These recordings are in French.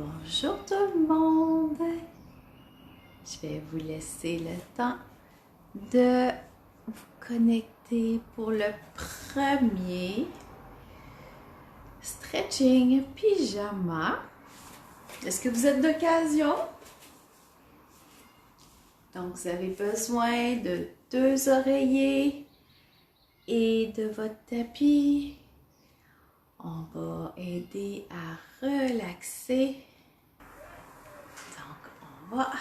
Bonjour tout le monde! Je vais vous laisser le temps de vous connecter pour le premier stretching pyjama. Est-ce que vous êtes d'occasion? Donc, vous avez besoin de 2 oreillers et de votre tapis. On va aider à relaxer. Donc, on va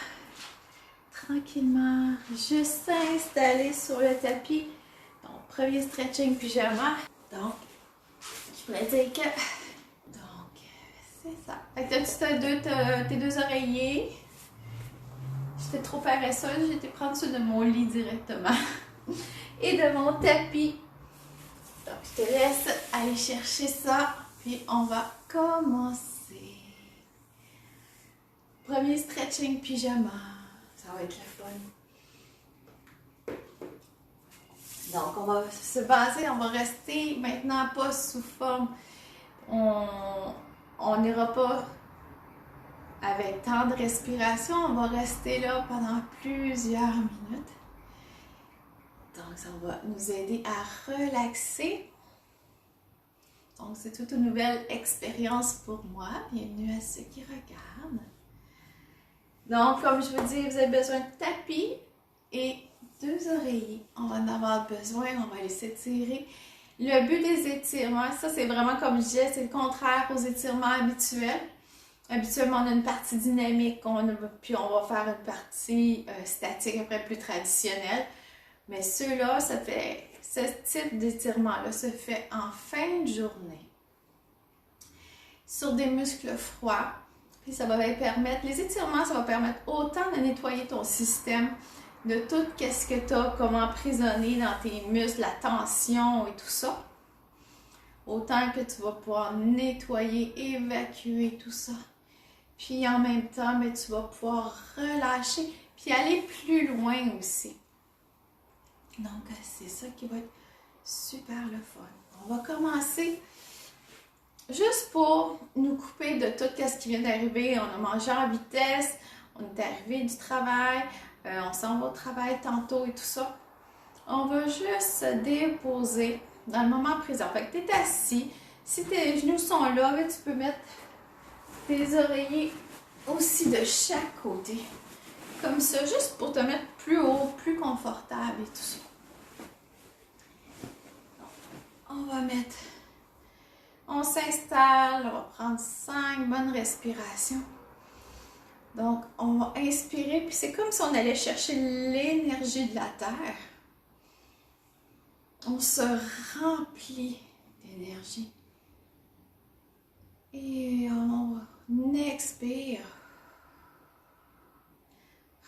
tranquillement juste s'installer sur le tapis. Donc, premier stretching pyjama. Donc, je pourrais dire que... Donc, c'est ça. Fait que tu as tes 2 oreillers. J'étais trop paresseuse, j'ai été prendre ceux de mon lit directement. Et de mon tapis. Donc, je te laisse aller chercher ça, puis on va commencer. Premier stretching pyjama. Ça va être le fun. Donc, on va se baser, on va rester maintenant pas sous forme. On n'ira pas avec tant de respiration. On va rester là pendant plusieurs minutes. Donc, ça va nous aider à relaxer. Donc, c'est toute une nouvelle expérience pour moi. Bienvenue à ceux qui regardent. Donc, comme je vous dis, vous avez besoin de tapis et 2 oreillers. On va en avoir besoin, on va les s'étirer. Le but des étirements, ça c'est vraiment comme je disais, c'est le contraire aux étirements habituels. Habituellement, on a une partie dynamique, puis on va faire une partie statique, après plus traditionnelle. Mais ceux-là, ce type d'étirement-là se fait en fin de journée sur des muscles froids. Puis ça va permettre, les étirements, ça va permettre autant de nettoyer ton système de tout ce que tu as comme emprisonné dans tes muscles, la tension et tout ça. Autant que tu vas pouvoir nettoyer, évacuer tout ça. Puis en même temps, mais tu vas pouvoir relâcher, puis aller plus loin aussi. Donc, c'est ça qui va être super le fun. On va commencer juste pour nous couper de tout ce qui vient d'arriver. On a mangé en vitesse, on est arrivé du travail, on s'en va au travail tantôt et tout ça. On va juste se déposer dans le moment présent. Fait que tu es assis. Si tes genoux sont là, tu peux mettre tes oreillers aussi de chaque côté. Comme ça, juste pour te mettre plus haut, plus confortable et tout ça. On s'installe, on va prendre 5 bonnes respirations. Donc, on va inspirer, puis c'est comme si on allait chercher l'énergie de la terre. On se remplit d'énergie. Et on expire.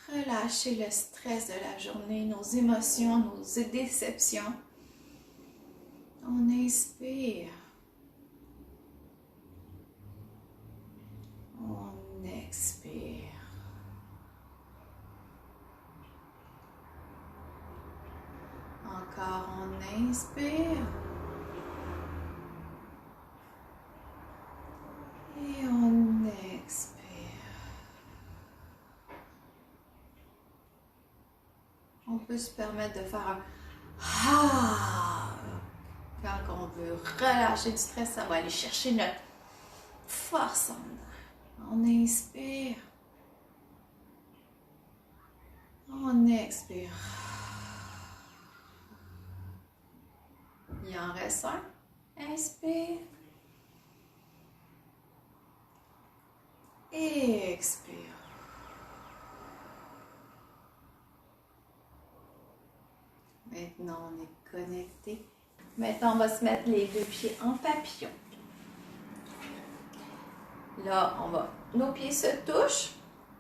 Relâcher le stress de la journée, nos émotions, nos déceptions. On inspire. On expire. Encore on inspire. Et on expire. On peut se permettre de faire un ah. Quand on veut relâcher du stress, ça va aller chercher notre force en dedans. On inspire. On expire. Il en reste un. Inspire. Et expire. Maintenant, on est connecté. Maintenant, on va se mettre les 2 pieds en papillon. Là, nos pieds se touchent.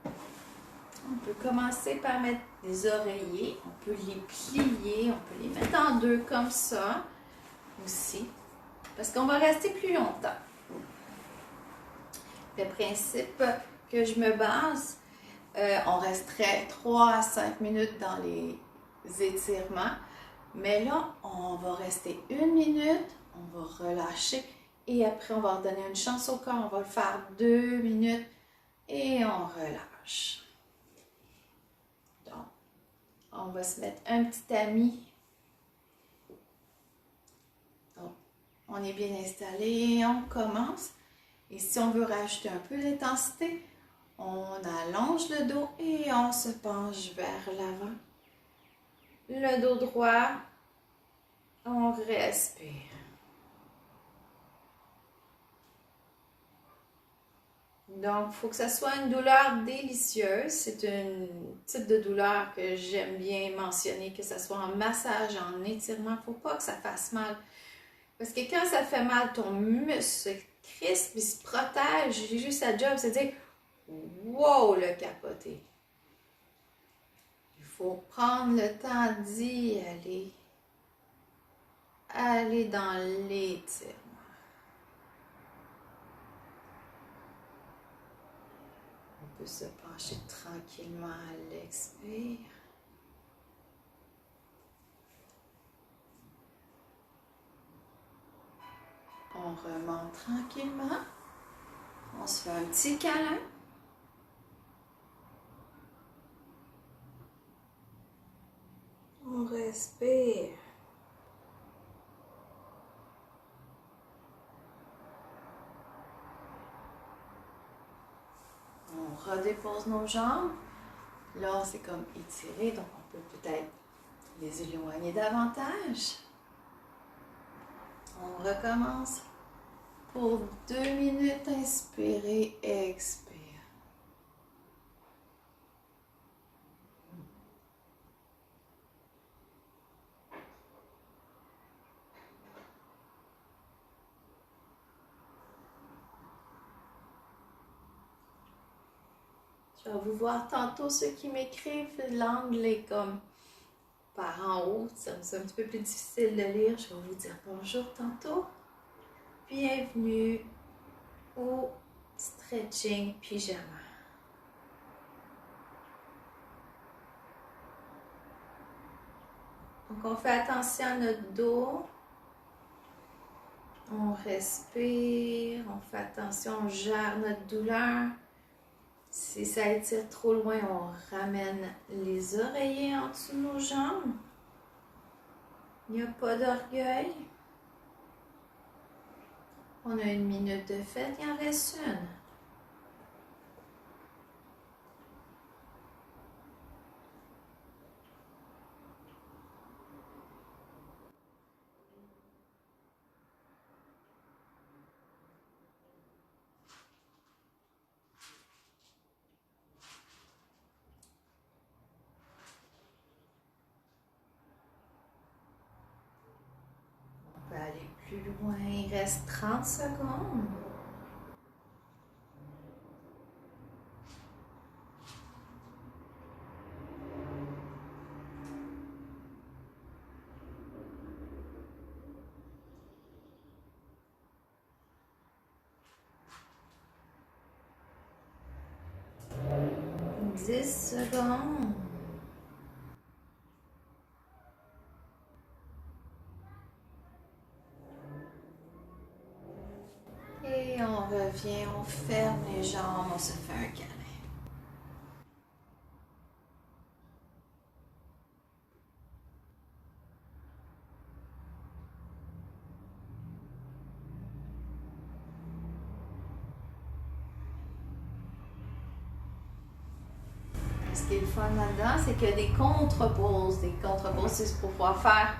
On peut commencer par mettre des oreillers. On peut les plier. On peut les mettre en 2 comme ça aussi. Parce qu'on va rester plus longtemps. Le principe que je me base, on resterait 3 à 5 minutes dans les étirements. Mais là, on va rester 1 minute, on va relâcher et après, on va redonner une chance au corps. On va le faire 2 minutes et on relâche. Donc, on va se mettre un petit tamis. Donc, on est bien installé, on commence. Et si on veut rajouter un peu d'intensité, on allonge le dos et on se penche vers l'avant. Le dos droit, on respire. Donc, il faut que ça soit une douleur délicieuse. C'est un type de douleur que j'aime bien mentionner, que ce soit en massage, en étirement. Il ne faut pas que ça fasse mal. Parce que quand ça fait mal, ton muscle se crispe, il se protège. J'ai juste sa job, c'est de dire « Wow, le capoté! » Il faut prendre le temps d'y aller. Aller dans l'étirement. On peut se pencher tranquillement à l'expire. On remonte tranquillement. On se fait un petit câlin. On respire. On redépose nos jambes. Là, c'est comme étirer, donc on peut peut-être les éloigner davantage. On recommence pour 2 minutes. Inspirez, expire. Je vais vous voir tantôt ceux qui m'écrivent, l'angle est comme par en haut, c'est un petit peu plus difficile de lire. Je vais vous dire bonjour tantôt. Bienvenue au stretching pyjama. Donc on fait attention à notre dos. On respire, on fait attention, on gère notre douleur. Si ça étire trop loin, on ramène les oreillers en dessous de nos jambes. Il n'y a pas d'orgueil. On a 1 minute de fête, il en reste une. On peut aller plus loin, il reste 30 secondes. Dix secondes. Et on revient, on ferme les jambes, on se fait un câlin. Ce qui est le fun là-dedans, c'est qu'il y a des contre-poses. Des contre-poses, c'est pour pouvoir faire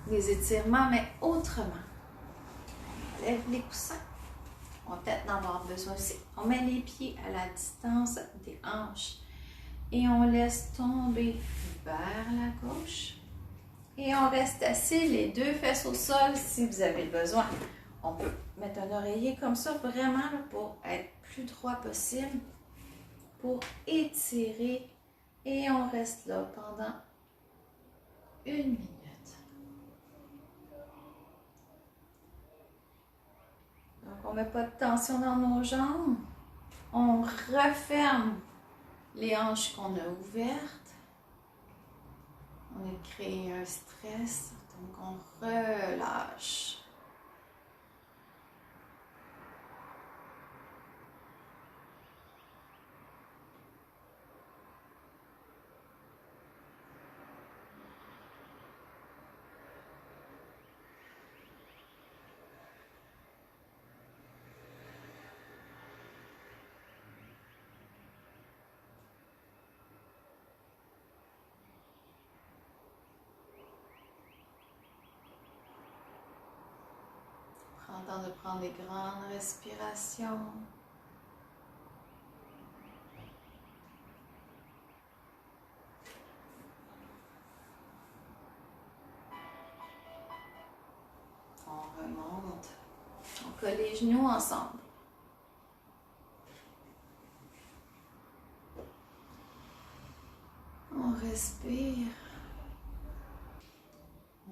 des étirements, mais autrement. On lève les coussins. On va peut-être en avoir besoin aussi. On met les pieds à la distance des hanches. Et on laisse tomber vers la gauche. Et on reste assis, les 2 fesses au sol si vous avez besoin. On peut mettre un oreiller comme ça, vraiment pour être plus droit possible. Pour étirer. Et on reste là pendant 1 minute. Donc, on ne met pas de tension dans nos jambes. On referme les hanches qu'on a ouvertes. On a créé un stress, donc on relâche. le temps de prendre des grandes respirations. On remonte. On colle les genoux ensemble. On respire.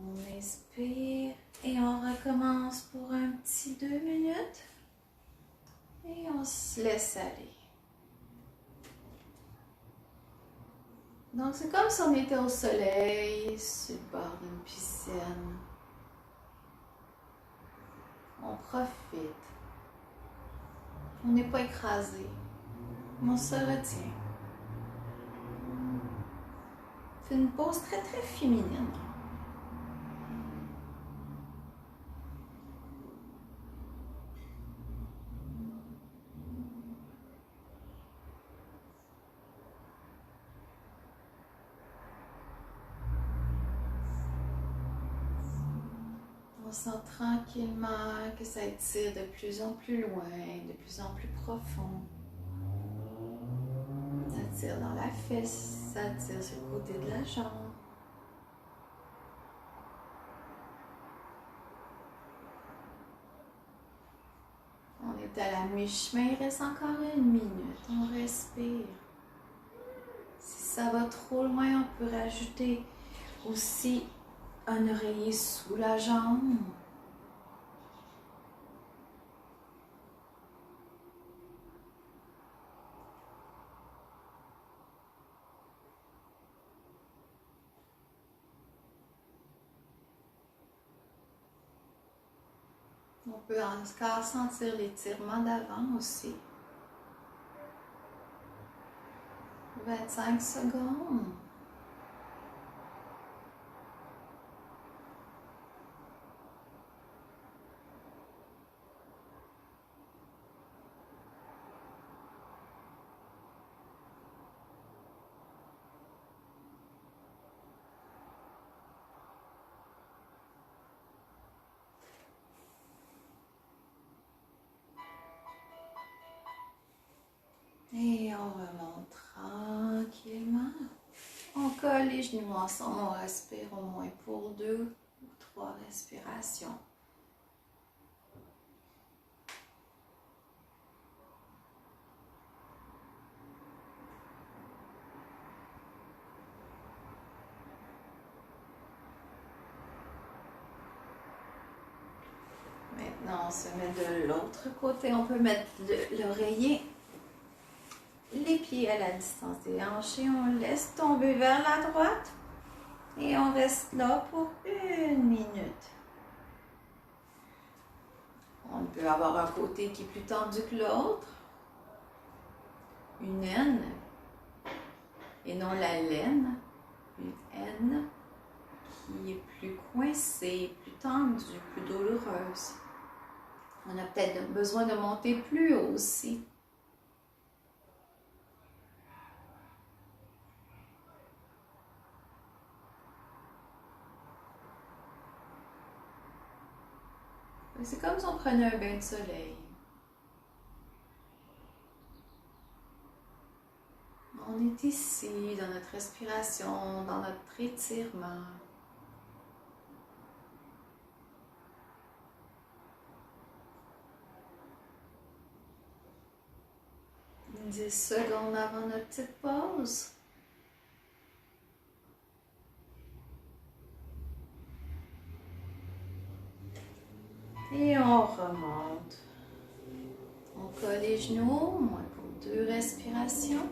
On expire et on recommence pour un petit 2 minutes. Et on se laisse aller. Donc c'est comme si on était au soleil, sur le bord d'une piscine. On profite. On n'est pas écrasé. On se retient. C'est une pause très très féminine. On sent tranquillement que ça étire de plus en plus loin, de plus en plus profond. Ça tire dans la fesse, ça tire sur le côté de la jambe. On est à la mi-chemin, il reste encore 1 minute. On respire. Si ça va trop loin, on peut rajouter aussi un oreiller sous la jambe. On peut encore sentir l'étirement d'avant aussi. 25 secondes. Et on remonte tranquillement. On colle les genoux ensemble, on respire au moins pour 2 ou 3 respirations. Maintenant, on se met de l'autre côté. On peut mettre l'oreiller, les pieds à la distance des hanches et on laisse tomber vers la droite. Et on reste là pour 1 minute. On peut avoir un côté qui est plus tendu que l'autre. Une aine et non la laine. Une aine qui est plus coincée, plus tendue, plus douloureuse. On a peut-être besoin de monter plus haut aussi. C'est comme si on prenait un bain de soleil. On est ici, dans notre respiration, dans notre étirement. 10 secondes avant notre petite pause. Et on remonte. On colle les genoux, moins pour 2 respirations.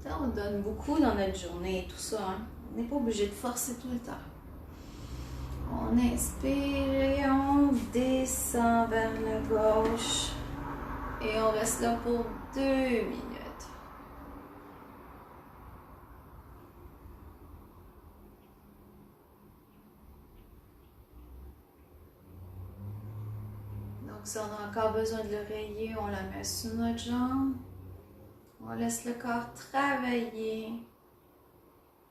Ça, on donne beaucoup dans notre journée et tout ça. Hein? On n'est pas obligé de forcer tout le temps. On inspire et on descend vers la gauche. Et on reste là pour 2 minutes. Donc si on a encore besoin de l'oreiller, on la met sur notre jambe. On laisse le corps travailler.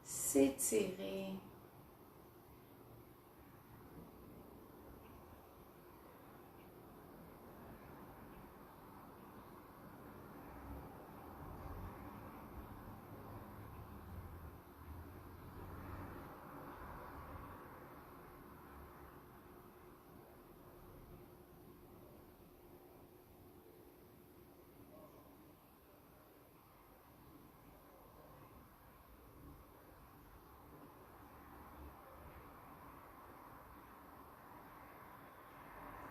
s'étirer.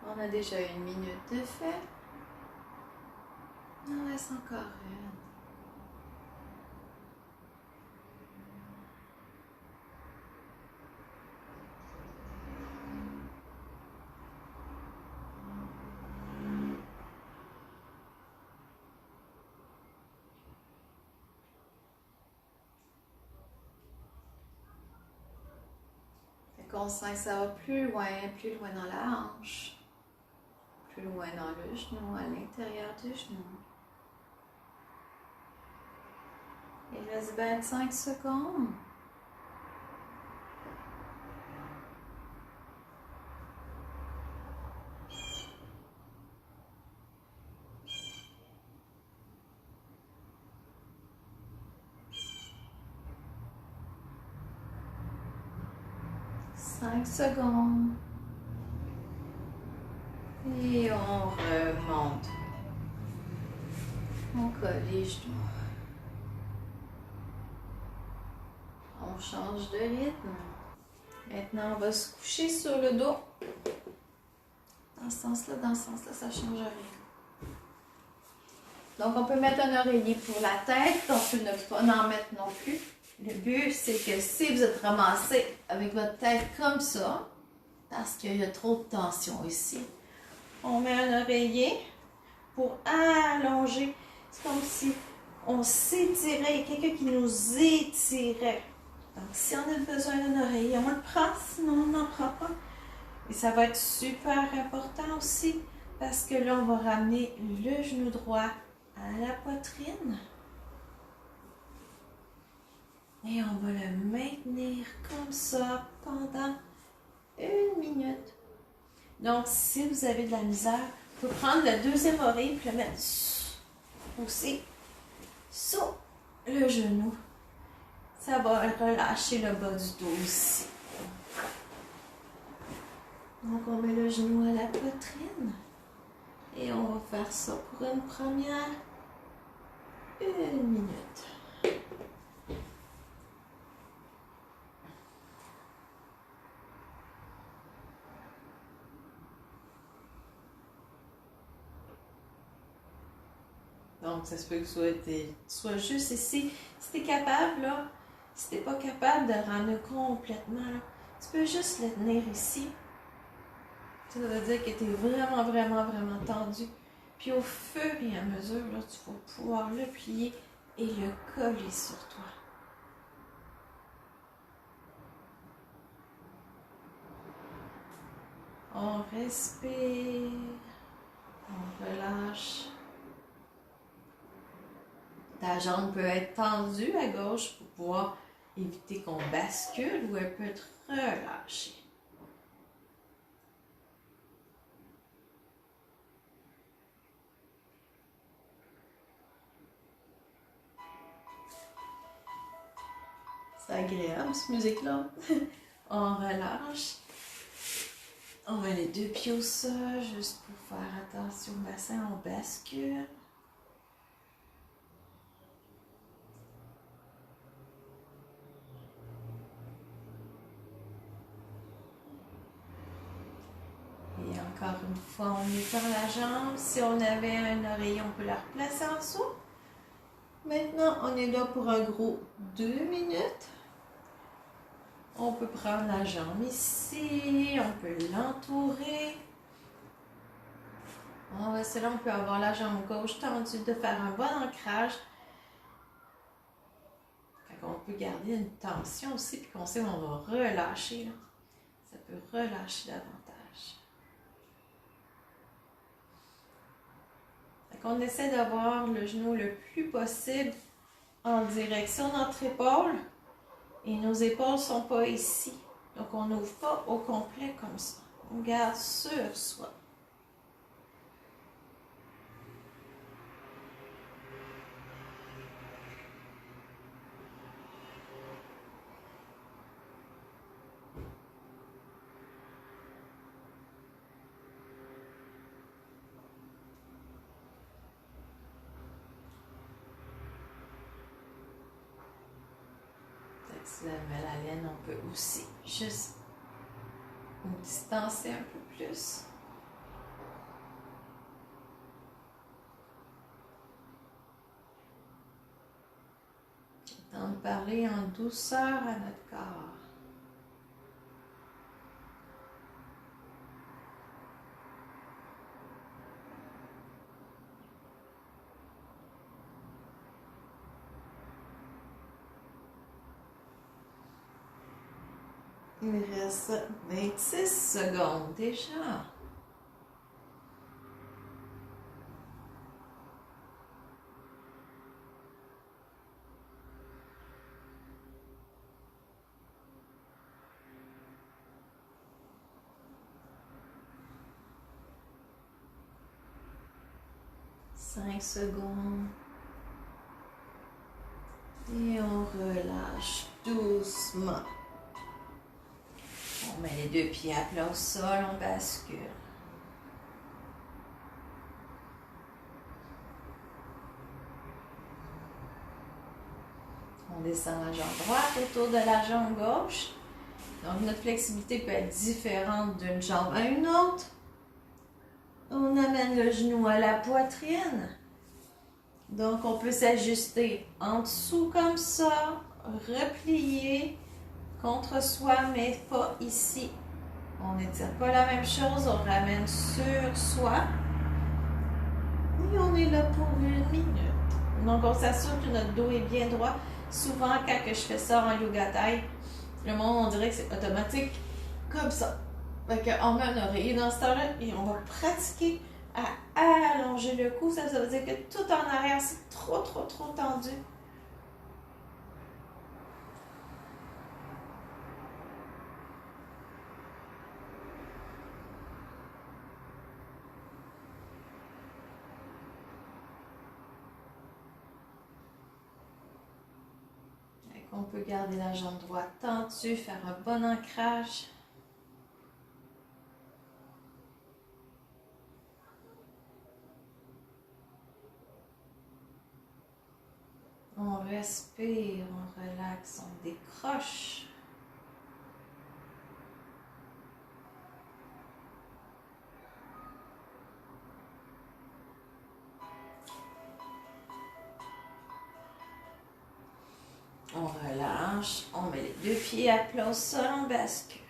On a déjà 1 minute de fait. Il en reste encore une. Fait qu'on sent que ça va plus loin dans la hanche. Plus loin dans le genou, à l'intérieur du genou. Il reste 25 secondes. Cinq secondes. Et on remonte. On colle les genoux. On change de rythme. Maintenant, on va se coucher sur le dos. Dans ce sens-là, ça ne change rien. Donc, on peut mettre un oreiller pour la tête. On peut ne pas en mettre non plus. Le but, c'est que si vous êtes ramassé avec votre tête comme ça, parce qu'il y a trop de tension ici, on met un oreiller pour allonger. C'est comme si on s'étirait. Il y a quelqu'un qui nous étirait. Donc, si on a besoin d'un oreiller, on le prend. Sinon, on n'en prend pas. Et ça va être super important aussi parce que là, on va ramener le genou droit à la poitrine. Et on va le maintenir comme ça pendant 1 minute. Donc, si vous avez de la misère, vous pouvez prendre le deuxième oreille et le mettre aussi sur le genou. Ça va relâcher le bas du dos aussi. Donc, on met le genou à la poitrine. Et on va faire ça pour une première 1 minute. Donc, ça se peut que soit juste ici. Si tu es capable, là, si tu n'es pas capable de ramener complètement, là, tu peux juste le tenir ici. Ça veut dire que tu es vraiment, vraiment, vraiment tendu. Puis au fur et à mesure, là, tu vas pouvoir le plier et le coller sur toi. On respire. On relâche. Ta jambe peut être tendue à gauche pour pouvoir éviter qu'on bascule ou elle peut être relâchée. C'est agréable, cette musique-là. On relâche. On met les 2 pieds au sol, juste pour faire attention au bassin, on bascule. Et encore une fois, on étend la jambe. Si on avait un oreiller, on peut la replacer en dessous. Maintenant, on est là pour un gros 2 minutes. On peut prendre la jambe ici, on peut l'entourer. On va rester là, on peut avoir la jambe gauche tendue, de faire un bon ancrage. On peut garder une tension aussi, puis qu'on sait qu'on va relâcher. Là. Ça peut relâcher davantage. On essaie d'avoir le genou le plus possible en direction de notre épaule. Et nos épaules ne sont pas ici. Donc, on n'ouvre pas au complet comme ça. On garde sur soi. Si elle met la laine, on peut aussi juste nous distancer un peu plus. Temps de parler en douceur à notre corps. Il reste 26 secondes déjà. Cinq secondes. Et on relâche doucement. On met les deux pieds à plat au sol, on bascule. On descend la jambe droite autour de la jambe gauche. Donc notre flexibilité peut être différente d'une jambe à une autre. On amène le genou à la poitrine. Donc on peut s'ajuster en dessous comme ça, replier contre soi, mais pas ici. On n'étire pas la même chose, on ramène sur soi. Et on est là pour 1 minute. Donc on s'assure que notre dos est bien droit. Souvent quand je fais ça en yoga thai, le monde on dirait que c'est automatique comme ça. Fait qu'on met un oreiller dans ce temps-là et on va pratiquer à allonger le cou. Ça veut dire que tout en arrière c'est trop tendu. On peut garder la jambe droite tendue, faire un bon ancrage. On respire, on relaxe, on décroche. On relâche, on met les deux pieds à plat au sol, on bascule.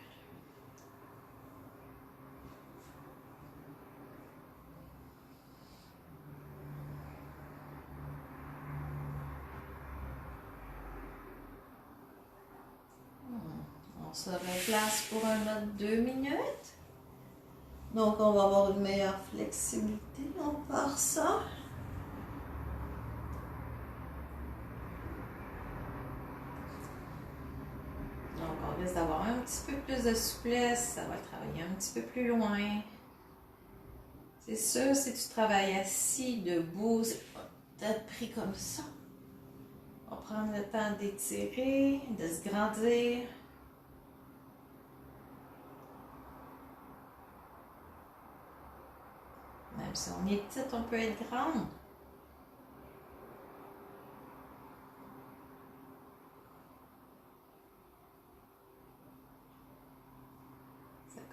On se replace pour un autre 2 minutes. Donc on va avoir une meilleure flexibilité, on part ça. Donc, on risque d'avoir un petit peu plus de souplesse, ça va travailler un petit peu plus loin. C'est sûr, si tu travailles assis, debout, c'est pas d'être pris comme ça. On va prendre le temps d'étirer, de se grandir. Même si on est petite, on peut être grande.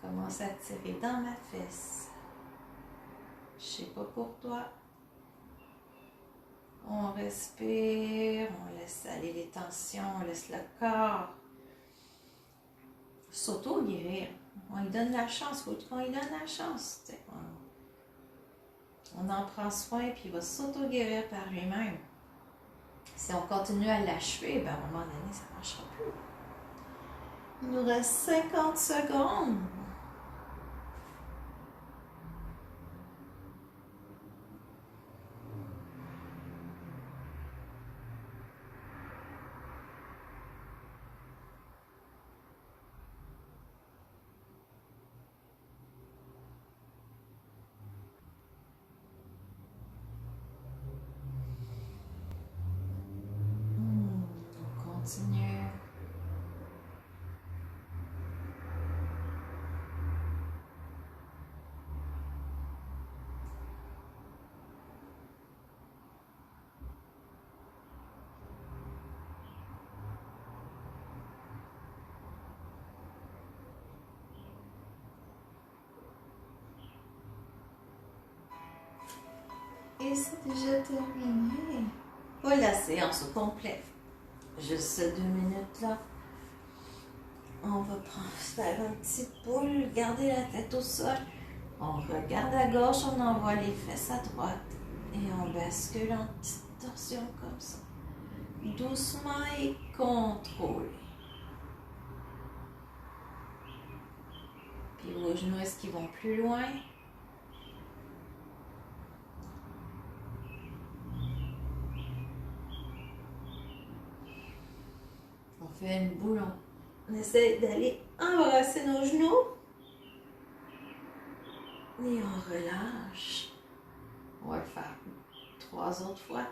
Commence à tirer dans ma fesse. Je sais pas pour toi. On respire, on laisse aller les tensions, on laisse le corps s'auto-guérir. On lui donne la chance, il faut qu'on lui donne la chance. On en prend soin puis il va s'auto-guérir par lui-même. Si on continue à l'achever, ben à un moment donné, ça ne marchera plus. Il nous reste 50 secondes. Et c'est déjà terminé. Pas la séance au complet. Juste ces 2 minutes-là. On va faire une petite boule, garder la tête au sol. On regarde à gauche, on envoie les fesses à droite. Et on bascule en petite torsion comme ça. Doucement et contrôlé. Puis vos genoux, est-ce qu'ils vont plus loin? On fait une boule, on essaie d'aller embrasser nos genoux. Et on relâche. On va le faire 3 autres fois.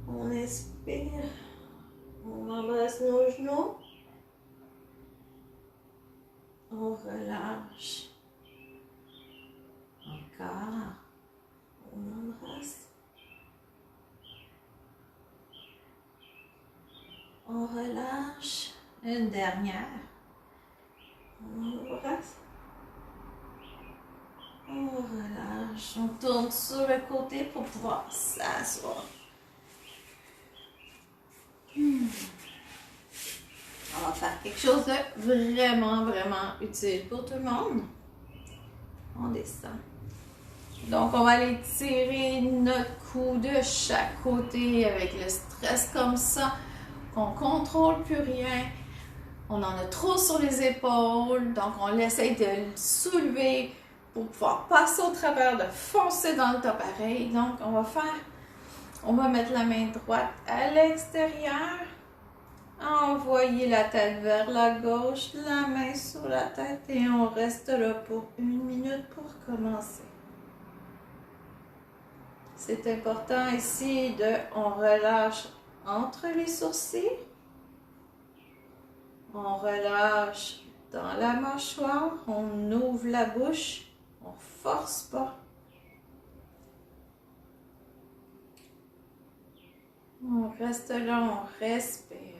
On inspire. On embrasse nos genoux. On relâche. Encore. On embrasse. On relâche. Une dernière. On embrasse. On relâche. On tourne sur le côté pour pouvoir s'asseoir. On va faire quelque chose de vraiment, vraiment utile pour tout le monde. On descend. Donc, on va aller tirer notre cou de chaque côté avec le stress comme ça. On ne contrôle plus rien. On en a trop sur les épaules. Donc, on essaie de le soulever pour pouvoir passer au travers, de foncer dans le tas pareil. Donc, on va mettre la main droite à l'extérieur. Envoyer la tête vers la gauche, la main sur la tête et on reste là pour 1 minute pour commencer. C'est important ici on relâche entre les sourcils, on relâche dans la mâchoire, on ouvre la bouche, on force pas. On reste là, on respire.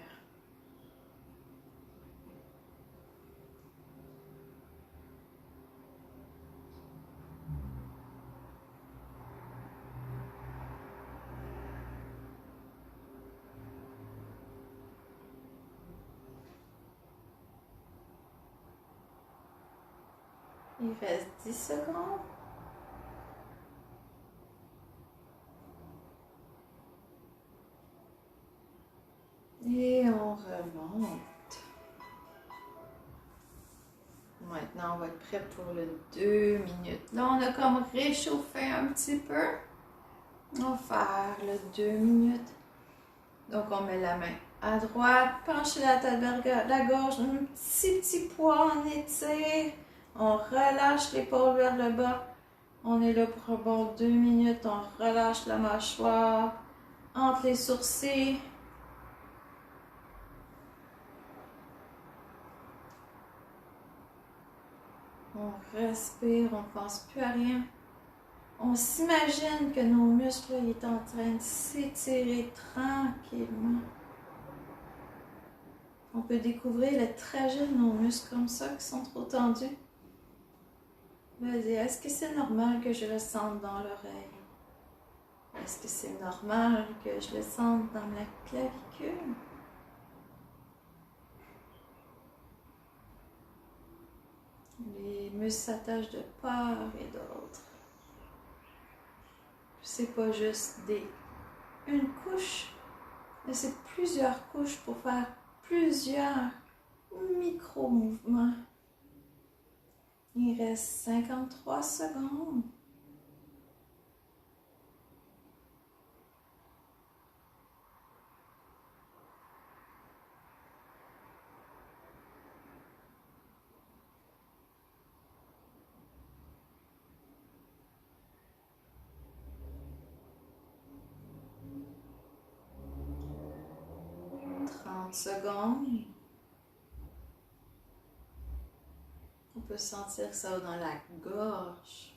Il reste 10 secondes. Et on remonte. Maintenant, on va être prêt pour le 2 minutes. Là, on a comme réchauffé un petit peu. On va faire le 2 minutes. Donc, on met la main à droite, pencher la tête vers la gauche, un petit poids, on étire. On relâche l'épaule vers le bas. On est là pour un bon 2 minutes. On relâche la mâchoire entre les sourcils. On respire, on ne pense plus à rien. On s'imagine que nos muscles ils sont en train de s'étirer tranquillement. On peut découvrir le trajet de nos muscles comme ça qui sont trop tendus. Vas-y, est-ce que c'est normal que je le sente dans l'oreille? Est-ce que c'est normal que je le sente dans la clavicule? Les muscles s'attachent de part et d'autre. C'est pas juste une couche, mais c'est plusieurs couches pour faire plusieurs micro-mouvements. Il reste 53 secondes. Secondes. On peut sentir ça dans la gorge.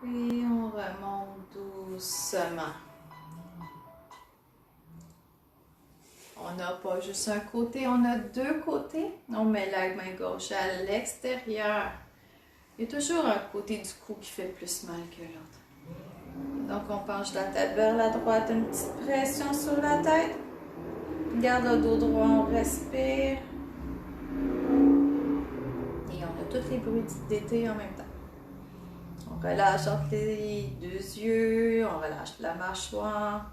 Et on remonte doucement. On n'a pas juste un côté, on a deux côtés. On met la main gauche à l'extérieur. Il y a toujours un côté du cou qui fait plus mal que l'autre. Donc on penche la tête vers la droite, une petite pression sur la tête. Garde le dos droit, on respire. Et on a tous les bruits d'été en même temps. On relâche entre les deux yeux, on relâche la mâchoire.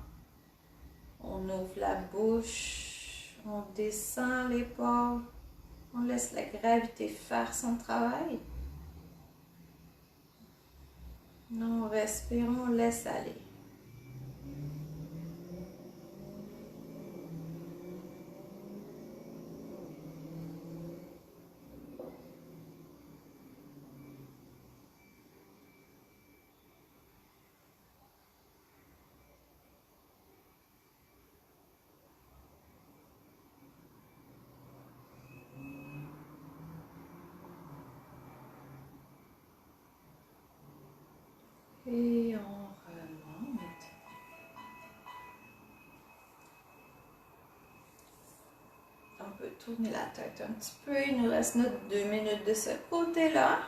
On ouvre la bouche, on descend l'épaule, on laisse la gravité faire son travail. On respire, on laisse aller. Et on remonte. On peut tourner la tête un petit peu. Il nous reste notre 2 minutes de ce côté-là.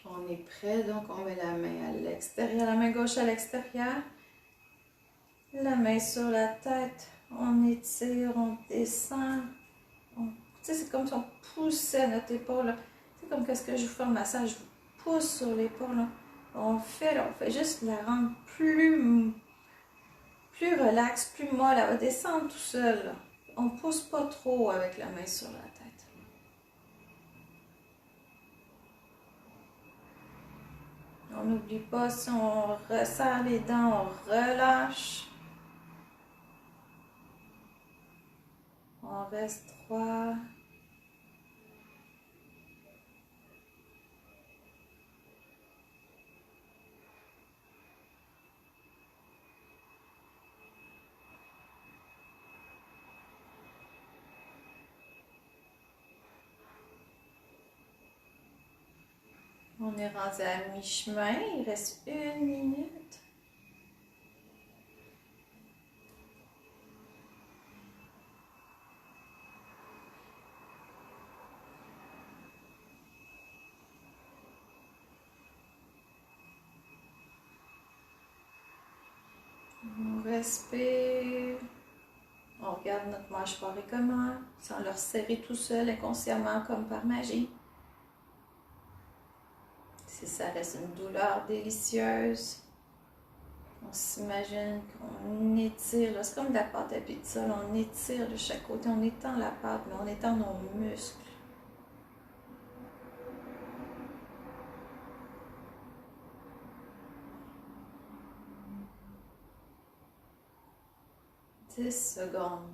On est prêt, donc on met la main à l'extérieur, la main gauche à l'extérieur. La main sur la tête. On étire, on descend. C'est comme si on poussait notre épaule. C'est comme qu'est-ce que je vous fais un massage, je vous pousse sur l'épaule. On fait juste la rendre plus relaxe, plus molle. Elle va descendre tout seul. Là. On ne pousse pas trop avec la main sur la tête. On n'oublie pas, si on resserre les dents, on relâche. On reste droit. On est rendu à mi-chemin, il reste 1 minute. On respire. On regarde notre mâchoire et comment, sans le resserrer tout seul inconsciemment comme par magie. Si ça reste une douleur délicieuse, on s'imagine qu'on étire, c'est comme de la pâte à pizza, on étire de chaque côté, on étend la pâte, mais on étend nos muscles. Secondes.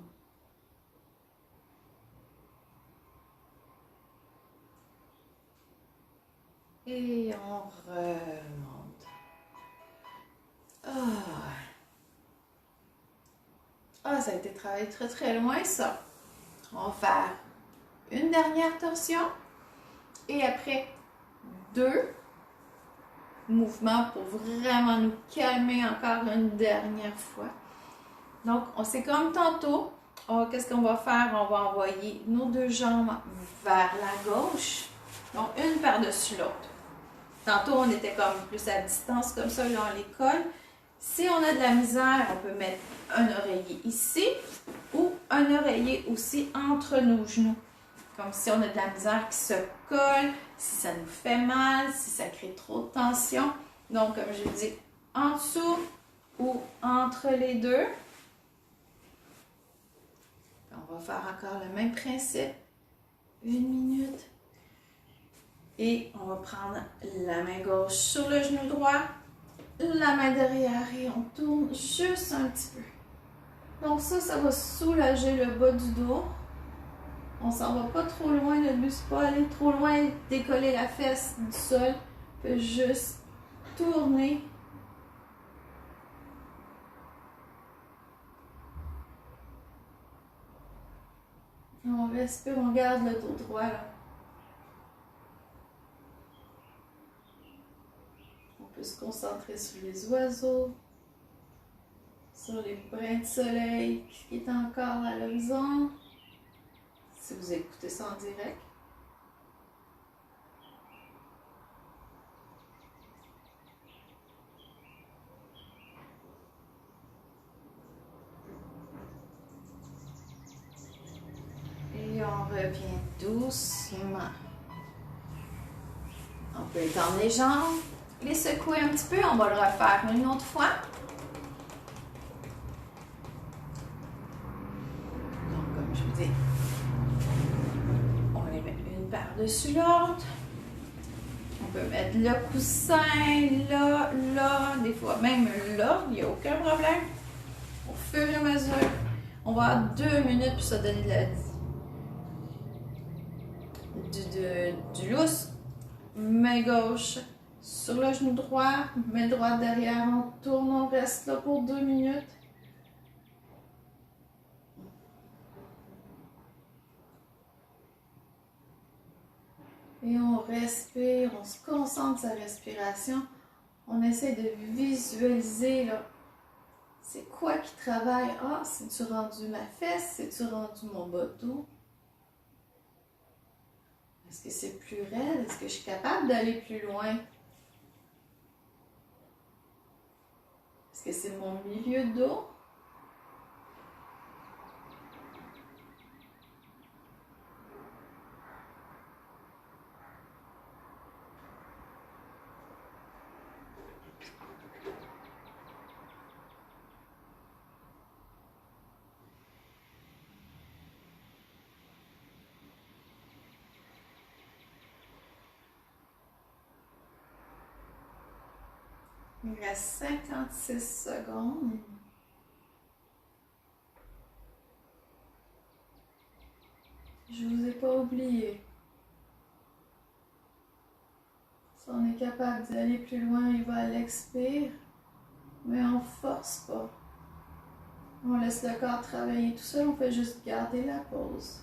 Et on remonte. Ça a été travaillé très très loin ça. On va faire une dernière torsion et après 2 mouvements pour vraiment nous calmer encore une dernière fois. Donc, c'est comme tantôt. Qu'est-ce qu'on va faire? On va envoyer nos 2 jambes vers la gauche. Donc, une par-dessus l'autre. Tantôt, on était comme plus à distance, comme ça, là, on les colle. Si on a de la misère, on peut mettre un oreiller ici ou un oreiller aussi entre nos genoux. Comme si on a de la misère qui se colle, si ça nous fait mal, si ça crée trop de tension. Donc, comme je dis, en dessous ou entre les deux. On va faire encore le même principe. 1 minute. Et on va prendre la main gauche sur le genou droit, la main derrière et on tourne juste un petit peu. Donc ça va soulager le bas du dos. On s'en va pas trop loin, le but c'est pas aller trop loin et décoller la fesse du sol. On peut juste tourner. On respire, on garde le dos droit là. On peut se concentrer sur les oiseaux, sur les brins de soleil qui est encore à l'horizon. Si vous écoutez ça en direct. Et on revient doucement. On peut étendre les jambes, les secouer un petit peu. On va le refaire une autre fois. Donc, comme je vous dis, on les met une par-dessus l'autre. On peut mettre le coussin là, là, des fois même là, il n'y a aucun problème. Au fur et à mesure, on va avoir 2 minutes pour se donner du lousse. Main gauche sur le genou droit, main droite derrière, on tourne, on reste là pour 2 minutes. Et on respire, on se concentre sur sa respiration. On essaie de visualiser là. C'est quoi qui travaille? Ah, c'est-tu rendu ma fesse? C'est-tu rendu mon bas de dos? Est-ce que c'est plus raide? Est-ce que je suis capable d'aller plus loin? Est-ce que c'est mon milieu de dos? Il reste 56 secondes. Je vous ai pas oublié. Si on est capable d'aller plus loin, il va à l'expire, mais on force pas. On laisse le corps travailler tout seul, on fait juste garder la pause.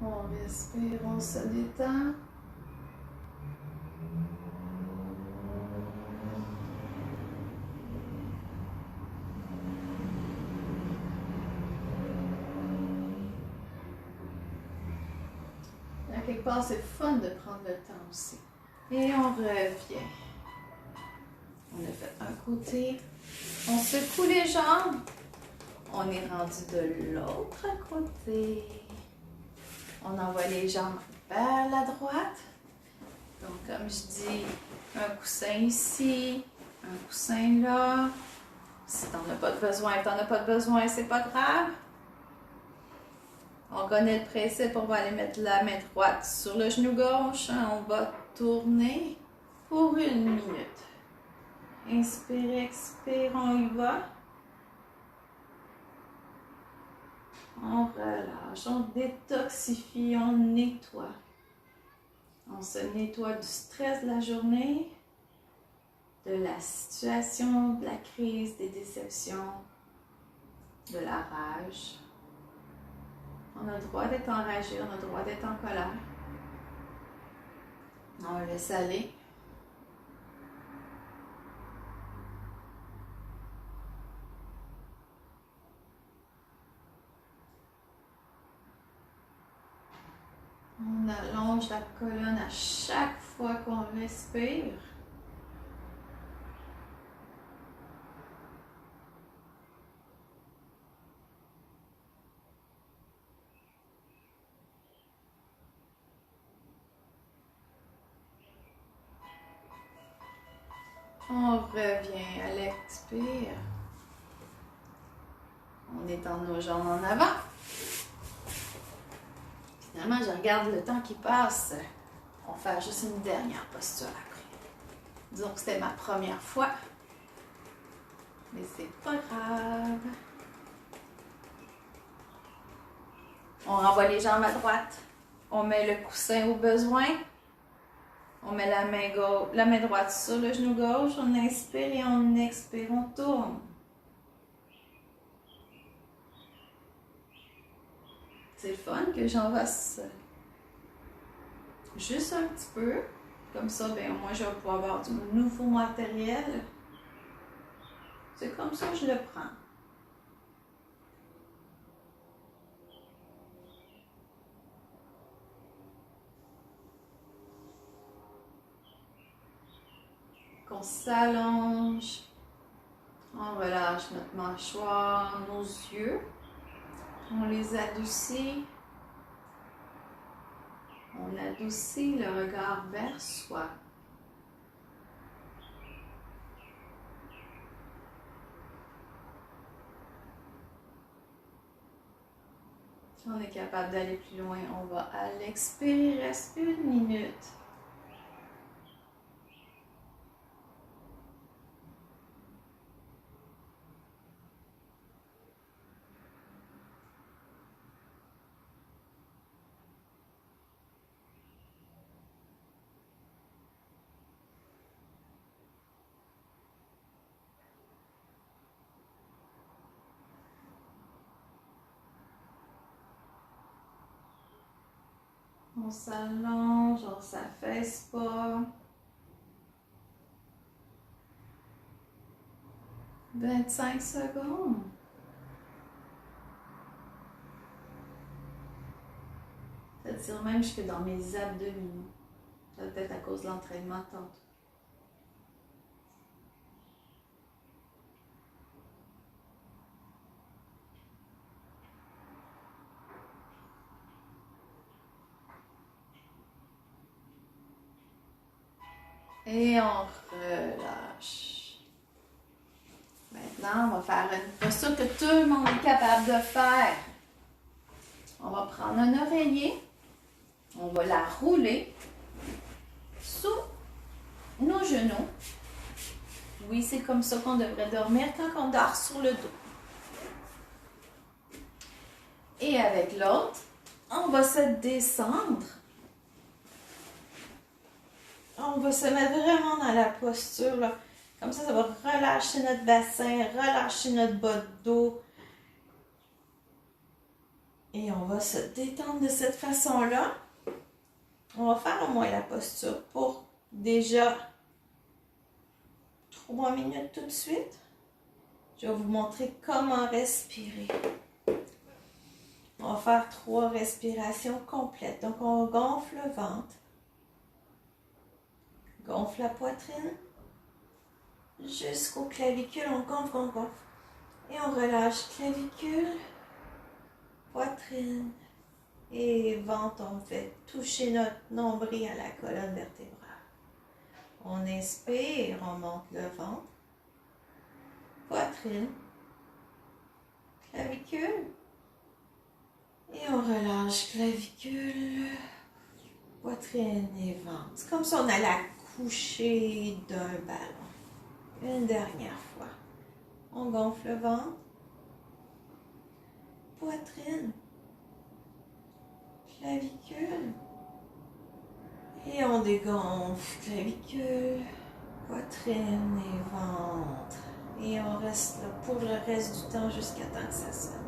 On respire, on se détend. À quelque part, c'est fun de prendre le temps aussi. Et on revient. On a fait un côté. On secoue les jambes. On est rendu de l'autre côté. On envoie les jambes vers la droite. Donc, comme je dis, un coussin ici, un coussin là. Si t'en as pas de besoin, c'est pas grave. On connaît le principe, on va aller mettre la main droite sur le genou gauche. On va tourner pour 1 minute. Inspire, expire, on y va. On relâche, on détoxifie, on nettoie. On se nettoie du stress de la journée, de la situation, de la crise, des déceptions, de la rage. On a le droit d'être enragé, on a le droit d'être en colère. On laisse aller. On allonge la colonne à chaque fois qu'on respire. On revient à l'expire. On étend nos jambes en avant. Finalement, je regarde le temps qui passe. On va faire juste une dernière posture après. Disons que c'était ma première fois. Mais c'est pas grave. On renvoie les jambes à droite. On met le coussin au besoin. On met la main droite sur le genou gauche. On inspire et on expire. On tourne. C'est le fun que j'en fasse juste un petit peu. Comme ça, ben, moi, je vais pouvoir avoir du nouveau matériel. C'est comme ça que je le prends. Qu'on s'allonge. On relâche notre mâchoire, nos yeux. On les adoucit. On adoucit le regard vers soi. Si on est capable d'aller plus loin, on va à l'expire, il reste 1 minute. On s'allonge, on s'affaisse pas. 25 secondes. Ça tire même jusque dans mes abdominaux. Ça peut être à cause de l'entraînement tantôt. Et on relâche. Maintenant, on va faire une posture que tout le monde est capable de faire. On va prendre un oreiller. On va la rouler sous nos genoux. Oui, c'est comme ça qu'on devrait dormir quand on dort sur le dos. Et avec l'autre, on va se descendre. On va se mettre vraiment dans la posture, là. Comme ça va relâcher notre bassin, relâcher notre bas de dos. Et on va se détendre de cette façon-là. On va faire au moins la posture pour déjà 3 minutes tout de suite. Je vais vous montrer comment respirer. On va faire 3 respirations complètes. Donc, on gonfle le ventre. Gonfle la poitrine. Jusqu'au clavicule, on gonfle, on gonfle. Et on relâche clavicule, poitrine et ventre. On fait toucher notre nombril à la colonne vertébrale. On inspire, on monte le ventre, poitrine, clavicule. Et on relâche clavicule, poitrine et ventre. C'est comme si on allait accoucher d'un ballon. Une dernière fois. On gonfle le ventre, poitrine, clavicule. Et on dégonfle clavicule, poitrine et ventre. Et on reste là pour le reste du temps jusqu'à temps que ça sonne.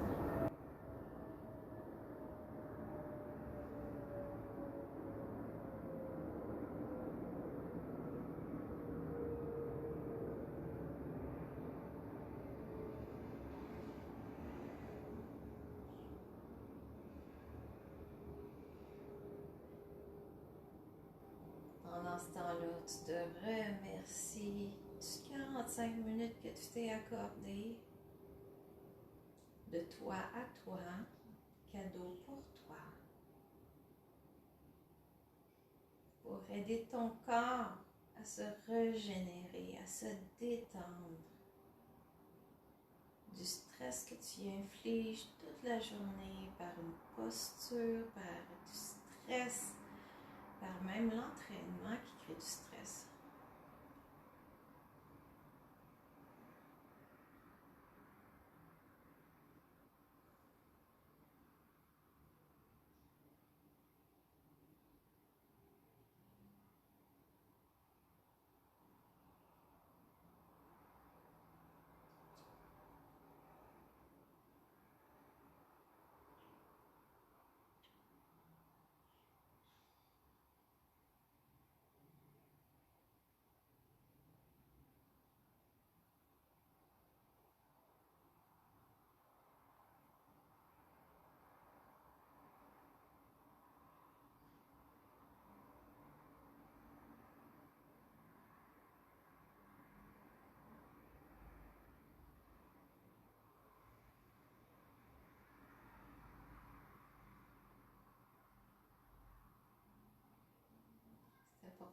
Pendant ce temps-là, tu te remercies du 45 minutes que tu t'es accordé, de toi à toi, cadeau pour toi, pour aider ton corps à se régénérer, à se détendre du stress que tu infliges toute la journée par une posture, par du stress, par même l'entraînement qui crée du stress.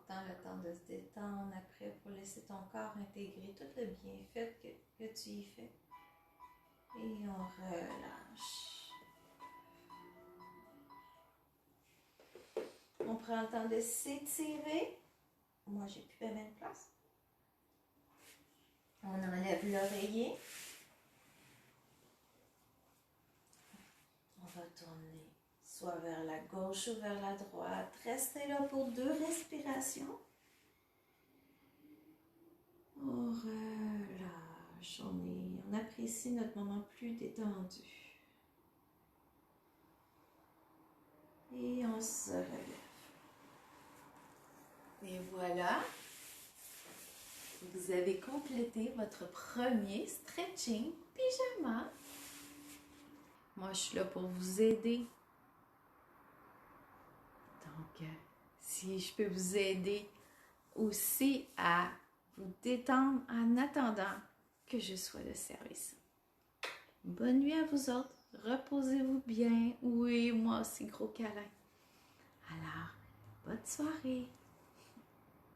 important, le temps de se détendre après pour laisser ton corps intégrer tout le bienfait que tu y fais. Et on relâche. On prend le temps de s'étirer. Moi, j'ai plus la même place. On enlève l'oreiller. On va tourner soit vers la gauche ou vers la droite. Restez là pour 2 respirations. On relâche. On apprécie notre moment plus détendu. Et on se relève. Et voilà. Vous avez complété votre premier stretching pyjama. Moi, je suis là pour vous aider. Donc, si je peux vous aider aussi à vous détendre en attendant que je sois de service. Bonne nuit à vous autres. Reposez-vous bien. Oui, moi aussi, gros câlin. Alors, bonne soirée.